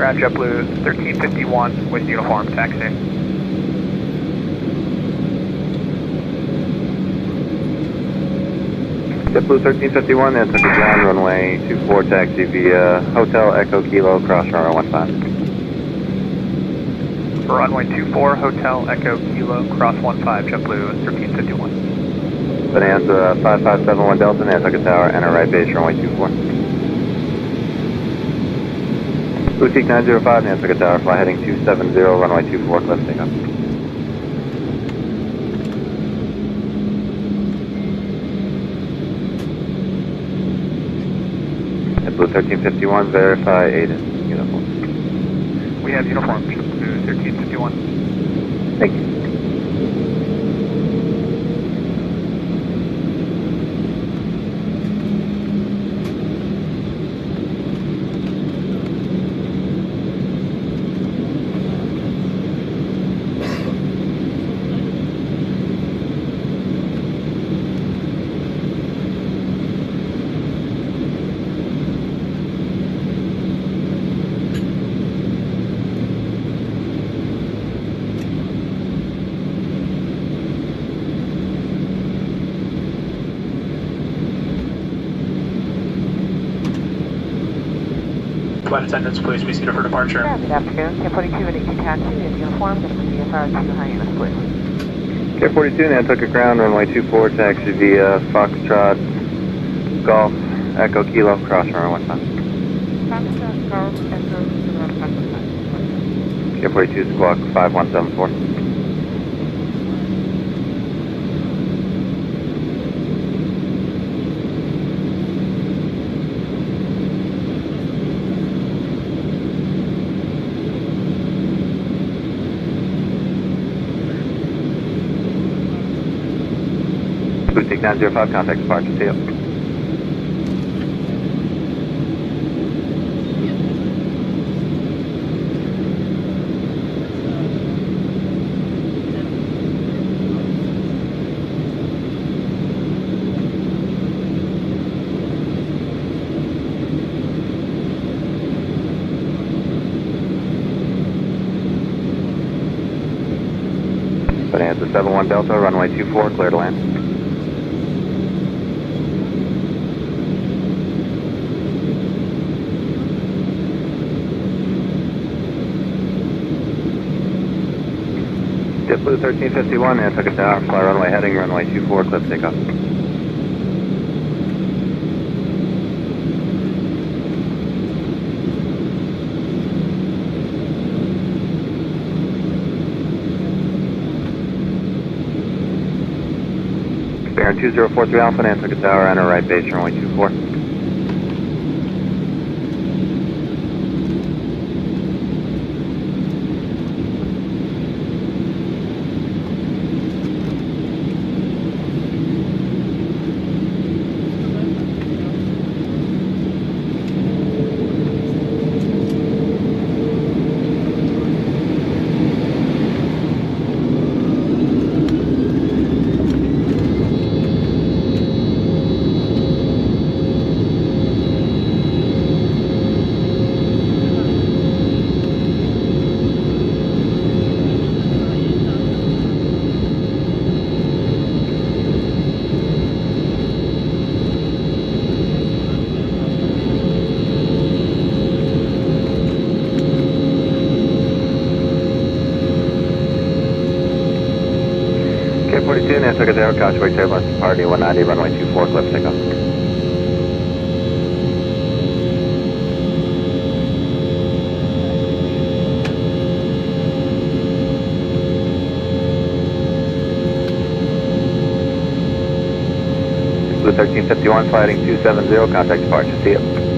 ground JetBlue 1351 with uniform taxi. JetBlue 1351, Nantucket ground, runway 24 taxi via Hotel Echo Kilo, cross runway 15. Runway 24, Hotel Echo Kilo, cross 15, JetBlue 1351. Bonanza 5571 Delta, Nantucket Tower, enter right base, runway 24. Boutique 905, Nantucket Tower, fly heading 270, runway 24, clear takeoff. JetBlue 1351, verify ATC uniform. We have uniform, JetBlue 1351. Thank you. Flight attendants, please be seated for departure. Yeah, good afternoon. K 42 and AT taxi in uniform, going to VFR 2 Hyannis, please. K42, Nantucket ground, runway 24, taxi via Foxtrot, Golf, Echo Kilo, cross runway 15. Foxtrot, Golf, Echo, Kilo, cross 15. K42, squawk 5174. Boutique 905, contact departure, see you. Bonanza 71 Delta, runway 24, clear to land. JetBlue 1351, Nantucket Tower, fly runway heading, runway 24, cliff takeoff. Bearing 2043 Alpha, Nantucket Tower, enter right base, runway 24. K42, Nantucket Tower, Cauchy turbulence, party 190, runway 24, cliff takeoff. Blue 1351, flighting 270, contact departure, see you.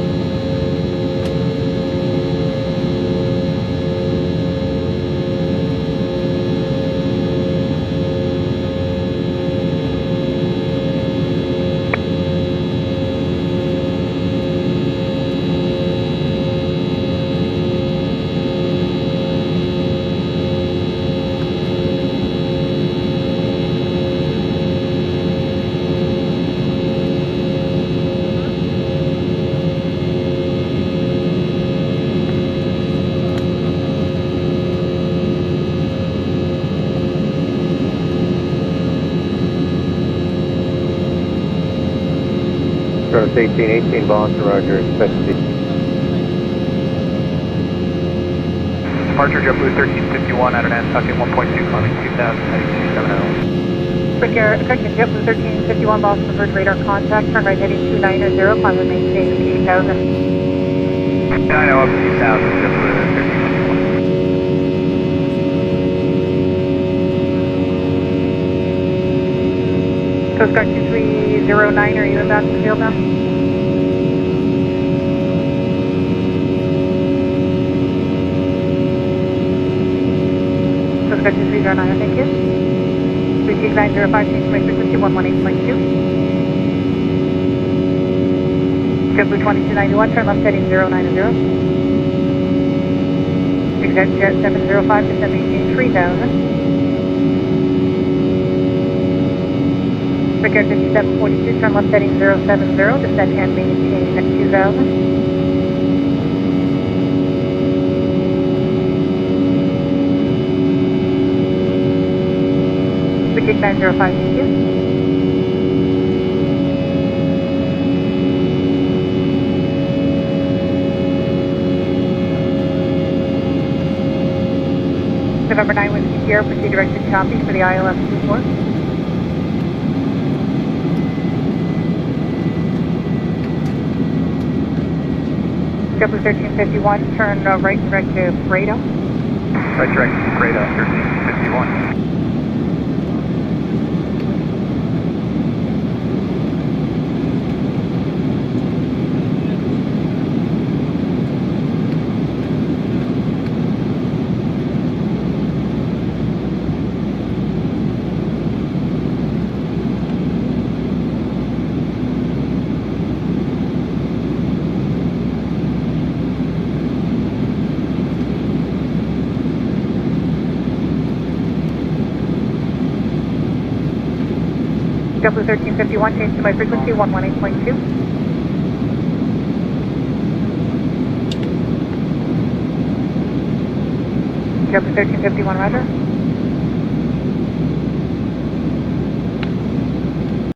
Gross 18, Boston, roger, expect to be. Departure JetBlue 1351 out of Nantucket, 1.2, climbing 2000, heading 270. Correction, JetBlue 1351, Boston, preferred radar contact, turn right heading 290, climb and maintain 8000. 90 up to 2000, JetBlue 1351. Coast Guard 2309, are you inbound to the field now? Coast Guard 2309, thank you. Boutique 905, change my frequency 118.2. JetBlue 2291, turn left heading 090. Exit Jet 705, descend maintain 3000. Brickyard 5742, turn left heading 070, descend and maintain at 2000. Boutique 905, thank you. November 9 with Sierra, proceed directed copy for the ILS 24. JetBlue 1351, turn right direct to Brado. Right direct to Brado, 1351. JetBlue 1351, change to my frequency 118.2. JetBlue 1351, roger.